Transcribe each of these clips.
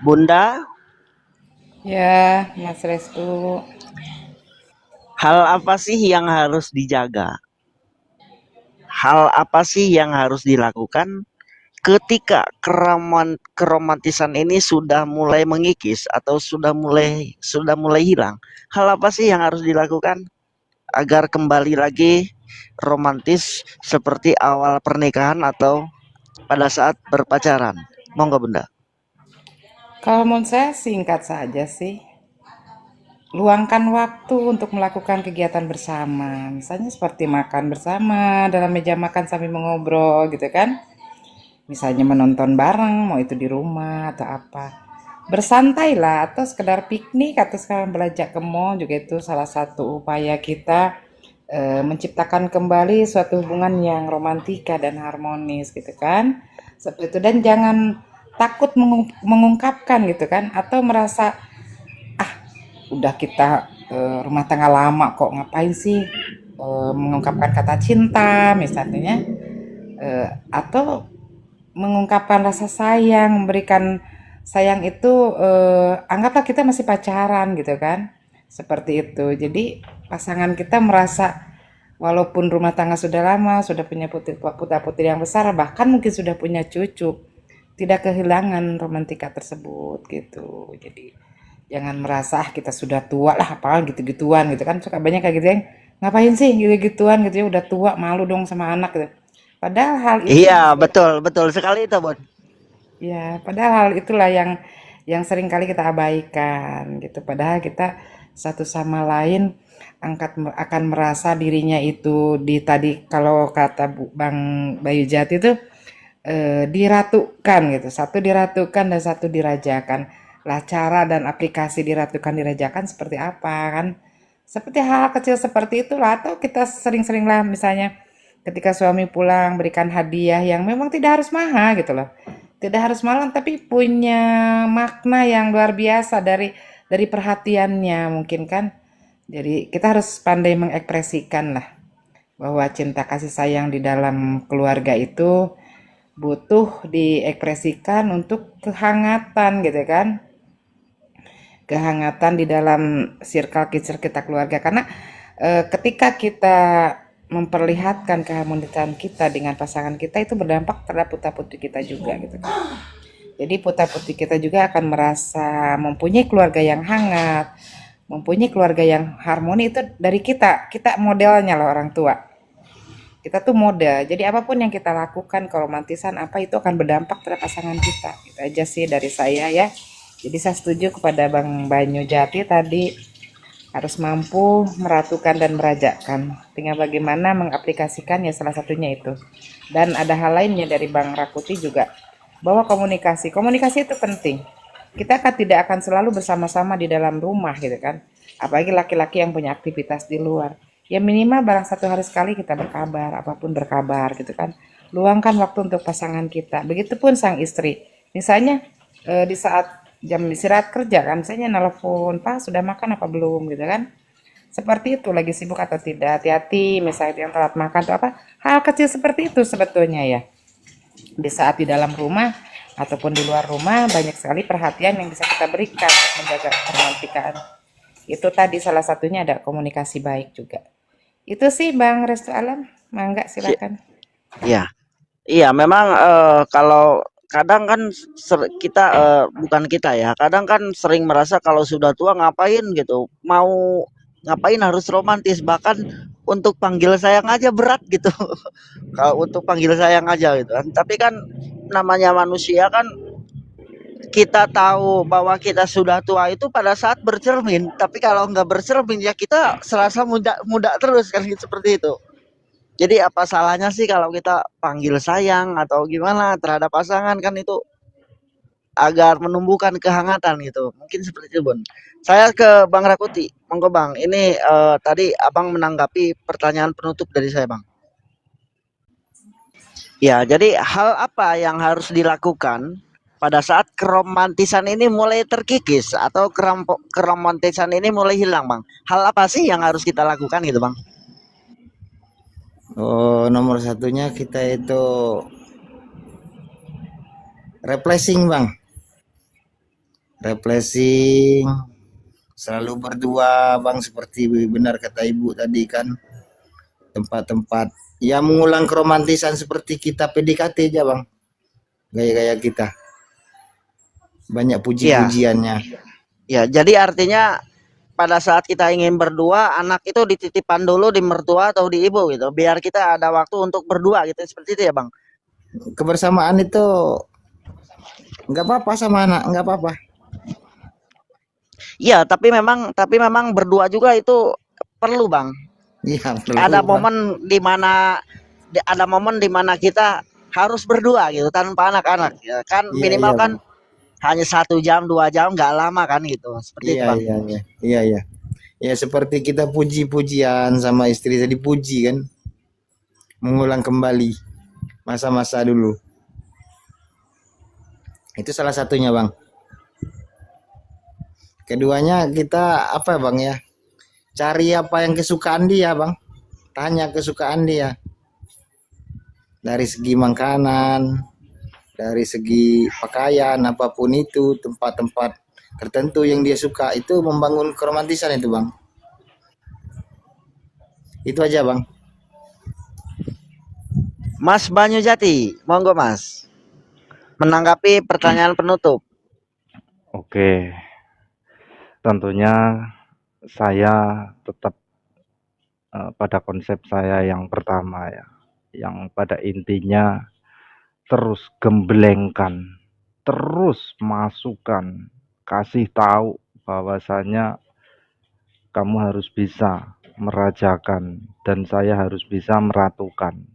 Bunda, Ya, Mas Restu. hal apa sih yang harus dijaga? Hal apa sih yang harus dilakukan ketika keromantisan ini sudah mulai mengikis atau sudah mulai hilang? Hal apa sih yang harus dilakukan agar kembali lagi romantis seperti awal pernikahan atau pada saat berpacaran? Monggo Bunda. Kalau menurut saya singkat saja sih. Luangkan waktu untuk melakukan kegiatan bersama. Misalnya seperti makan bersama dalam meja makan sambil mengobrol gitu kan. Misalnya menonton bareng, mau itu di rumah atau apa. Bersantailah atau sekedar piknik atau sekarang belajar ke mall juga itu salah satu upaya kita menciptakan kembali suatu hubungan yang romantika dan harmonis gitu kan. Seperti itu dan jangan takut mengungkapkan gitu kan atau merasa udah kita rumah tangga lama kok ngapain sih mengungkapkan kata cinta misalnya atau mengungkapkan rasa sayang, memberikan sayang itu anggaplah kita masih pacaran gitu kan. Seperti itu. Jadi pasangan kita merasa walaupun rumah tangga sudah lama, sudah punya putra-putri yang besar, bahkan mungkin sudah punya cucu, tidak kehilangan romantika tersebut gitu. Jadi jangan merasa kita sudah tua lah apa gitu-gituan gitu kan suka banyak kayak gitu yang ngapain sih gitu-gituan gitu ya udah tua malu dong sama anak gitu. Padahal hal itu Iya, justru betul, betul sekali itu, Bun. ya, padahal hal itulah yang sering kali kita abaikan gitu. Padahal kita satu sama lain akan merasa dirinya itu di tadi kalau kata Bang Bayu Jati itu diratukan gitu. Satu diratukan dan satu dirajakan. Lah cara dan aplikasi diratukan dirajakan seperti apa kan? Seperti hal kecil seperti itulah atau kita sering-seringlah misalnya ketika suami pulang berikan hadiah yang memang tidak harus mahal gitu loh. Tidak harus mahal tapi punya makna yang luar biasa dari perhatiannya mungkin kan. Jadi kita harus pandai mengekspresikan lah bahwa cinta kasih sayang di dalam keluarga itu butuh diekspresikan untuk kehangatan gitu kan, kehangatan di dalam circle kecil kita keluarga karena ketika kita memperlihatkan keharmonisan kita dengan pasangan kita itu berdampak terhadap putra putri kita juga gitu kan. Jadi putra putri kita juga akan merasa mempunyai keluarga yang hangat, mempunyai keluarga yang harmoni itu dari kita modelnya loh orang tua. Kita tuh model. Jadi apapun yang kita lakukan, keromantisan apa itu akan berdampak terhadap pasangan kita. Itu aja sih dari saya ya. Jadi saya setuju kepada Bang Banyu Jati tadi harus mampu meratukan dan merajakan. Tinggal bagaimana mengaplikasikan ya salah satunya itu. Dan ada hal lainnya dari Bang Rakuti juga bahwa komunikasi. Komunikasi itu penting. Kita kan tidak akan selalu bersama-sama di dalam rumah gitu kan. Apalagi laki-laki yang punya aktivitas di luar. Ya minimal barang satu hari sekali kita berkabar, apapun berkabar gitu kan. Luangkan waktu untuk pasangan kita. Begitupun sang istri. Misalnya di saat jam istirahat kerja kan, misalnya nelpon, Pak sudah makan apa belum gitu kan. Seperti itu lagi sibuk atau tidak. Hati-hati misalnya yang telat makan atau apa. Hal kecil seperti itu sebetulnya ya. Di saat di dalam rumah ataupun di luar rumah banyak sekali perhatian yang bisa kita berikan untuk menjaga keromantikan. Itu tadi salah satunya ada komunikasi baik juga. Itu sih Bang Restu Alam. Mangga Si- silakan. Iya, iya, memang kalau kadang kan kita bukan kita ya, kadang kan sering merasa kalau sudah tua ngapain gitu, mau ngapain harus romantis, bahkan untuk panggil sayang aja berat gitu. Kalau untuk panggil sayang aja gitu kan. Tapi kan namanya manusia kan kita tahu bahwa kita sudah tua itu pada saat bercermin, tapi kalau nggak bercermin ya kita serasa muda muda terus kan gitu, seperti itu. Jadi apa salahnya sih kalau kita panggil sayang atau gimana terhadap pasangan kan itu agar menumbuhkan kehangatan gitu. Mungkin seperti itu, Bun. Saya ke Bang Rakuti. Monggo Bang, ini tadi Abang menanggapi pertanyaan penutup dari saya, Bang. Ya, jadi hal apa yang harus dilakukan pada saat keromantisan ini mulai terkikis atau keromantisan ini mulai hilang, Bang? Hal apa sih yang harus kita lakukan gitu, Bang? Oh, nomor satunya kita itu replacing, Bang. refreshing, selalu berdua bang, seperti benar kata ibu tadi kan, tempat-tempat ya mengulang keromantisan seperti kita PDKT aja bang, gaya-gaya kita, banyak Iya, puji-pujiannya. ya. Jadi artinya pada saat kita ingin berdua, anak itu dititipkan dulu di mertua atau di ibu gitu, biar kita ada waktu untuk berdua gitu, seperti itu ya bang. Kebersamaan itu nggak apa-apa sama anak, nggak apa-apa. Iya, tapi memang berdua juga itu perlu bang. Iya Ada perlu bang. momen di mana kita harus berdua gitu tanpa anak-anak ya kan, Iya iya minimal kan bang. hanya 1 jam 2 jam, nggak lama kan gitu, seperti itu Iya bang. iya iya iya iya. Ya seperti kita puji-pujian sama istri tadi, puji kan, mengulang kembali masa-masa dulu. Itu salah satunya bang. Keduanya kita apa bang ya? Cari apa yang kesukaan dia bang. Tanya kesukaan dia. Dari segi makanan, dari segi pakaian, apapun itu, tempat-tempat tertentu yang dia suka, itu membangun keromantisan itu bang. Itu aja bang. Mas Banyu Jati, monggo mas menanggapi pertanyaan penutup. Oke, tentunya saya tetap pada konsep saya yang pertama ya, yang pada intinya terus gemblengkan, terus masukkan, kasih tahu bahwasanya kamu harus bisa merajakan dan saya harus bisa meratukan.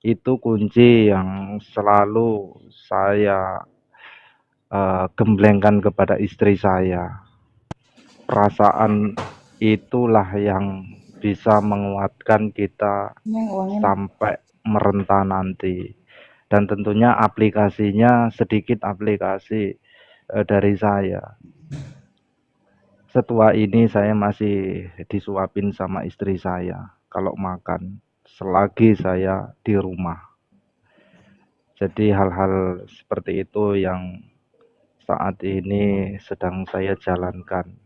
Itu kunci yang selalu saya gemblengkan kepada istri saya. Perasaan itulah yang bisa menguatkan kita sampai merenta nanti. Dan tentunya aplikasinya sedikit aplikasi dari saya. Setua ini saya masih disuapin sama istri saya kalau makan selagi saya di rumah. Jadi hal-hal seperti itu yang saat ini sedang saya jalankan.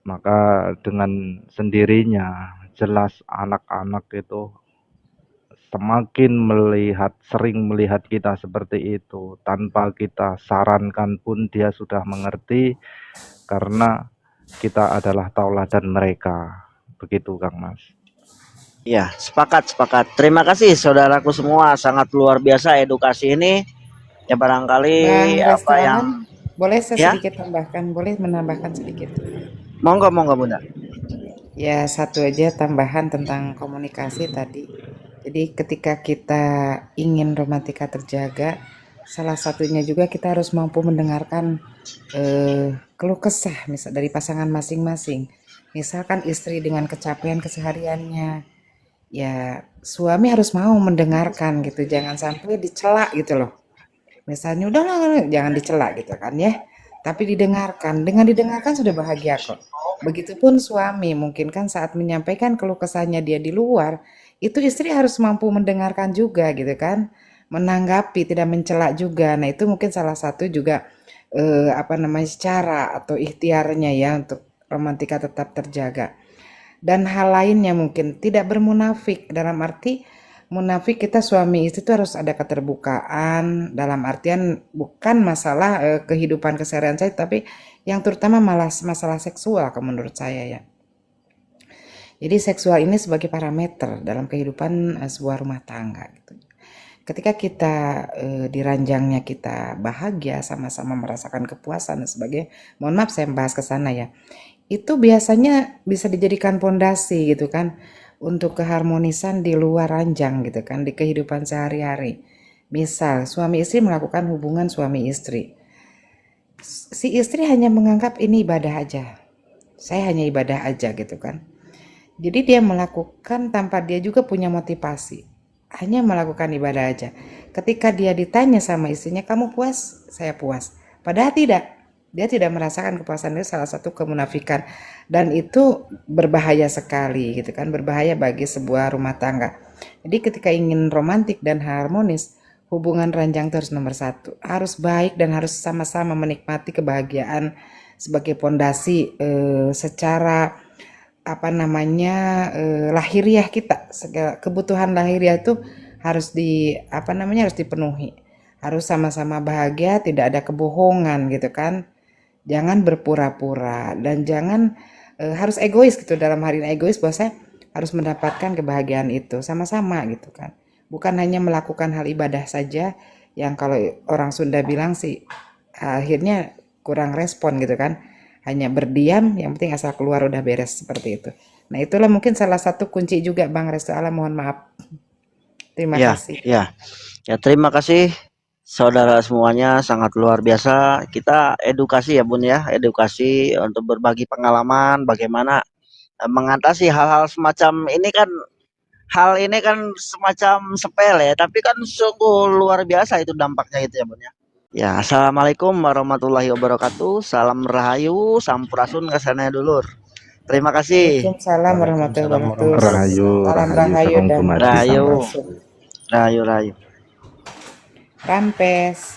Maka dengan sendirinya jelas anak-anak itu semakin sering melihat kita seperti itu. Tanpa kita sarankan pun dia sudah mengerti karena kita adalah tauladan mereka. Begitu Kang Mas. Ya, sepakat. Terima kasih saudaraku semua, sangat luar biasa edukasi ini. Ya barangkali Bang apa yang Restoran, boleh saya ya, sedikit tambahkan, boleh menambahkan sedikit. monggo Bunda. Ya, satu aja tambahan tentang komunikasi tadi. Jadi ketika kita ingin romantika terjaga, salah satunya juga kita harus mampu mendengarkan keluh kesah misal dari pasangan masing-masing. Misalkan istri dengan kecapean kesehariannya, ya suami harus mau mendengarkan gitu, jangan sampai dicela gitu loh. Misalnya udahlah jangan dicela gitu kan ya. Tapi didengarkan. Dengan didengarkan sudah bahagia kok. Begitupun suami mungkin kan saat menyampaikan keluh kesahnya dia di luar, itu istri harus mampu mendengarkan juga gitu kan. Menanggapi, tidak mencela juga. Nah, itu mungkin salah satu juga cara atau ikhtiarnya ya untuk romantika tetap terjaga. Dan hal lainnya mungkin tidak bermunafik dalam arti munafik kita suami istri itu harus ada keterbukaan dalam artian bukan masalah kehidupan keseharian saya tapi yang terutama malah masalah seksual menurut saya ya. Jadi seksual ini sebagai parameter dalam kehidupan sebuah rumah tangga gitu. Ketika kita di ranjangnya kita bahagia sama-sama merasakan kepuasan dan sebagainya. Mohon maaf saya bahas ke sana ya. Itu biasanya bisa dijadikan pondasi gitu kan untuk keharmonisan di luar ranjang gitu kan di kehidupan sehari-hari. Misal suami istri melakukan hubungan suami istri. Si istri hanya menganggap ini ibadah aja. Saya hanya ibadah aja gitu kan. Jadi dia melakukan tanpa dia juga punya motivasi. Hanya melakukan ibadah aja. Ketika dia ditanya sama istrinya, kamu puas? Saya puas. Padahal tidak. Dia tidak merasakan kepuasan, itu salah satu kemunafikan. Dan itu berbahaya sekali gitu kan. Berbahaya bagi sebuah rumah tangga. Jadi ketika ingin romantik dan harmonis, hubungan ranjang itu harus nomor satu. Harus baik dan harus sama-sama menikmati kebahagiaan sebagai pondasi secara apa namanya lahiriah kita. Segala kebutuhan lahiriah itu harus harus dipenuhi. Harus sama-sama bahagia, tidak ada kebohongan gitu kan. Jangan berpura-pura dan jangan harus egois gitu. Dalam hal ini egois bahwa saya harus mendapatkan kebahagiaan itu sama-sama gitu kan. Bukan hanya melakukan hal ibadah saja yang kalau orang Sunda bilang sih akhirnya kurang respon gitu kan. Hanya berdiam, yang penting asal keluar udah beres seperti itu. Nah, itulah mungkin salah satu kunci juga Bang Restu Allah, mohon maaf. Terima Ya, kasih. ya. Ya, terima kasih saudara semuanya, sangat luar biasa. Kita edukasi ya Bun ya, edukasi untuk berbagi pengalaman bagaimana mengatasi hal-hal semacam ini kan. Hal ini kan semacam sepele, tapi kan sungguh luar biasa itu dampaknya itu ya Bun ya. Ya, assalamualaikum warahmatullahi wabarakatuh. Salam rahayu, sampurasun kesana dulur. Terima kasih. Waalaikumsalam warahmatullahi wabarakatuh. Rahayu, Salam rahayu, rahayu sarong dan tumati. Rahayu. sampurasun. Rahayu, rahayu. Rampes.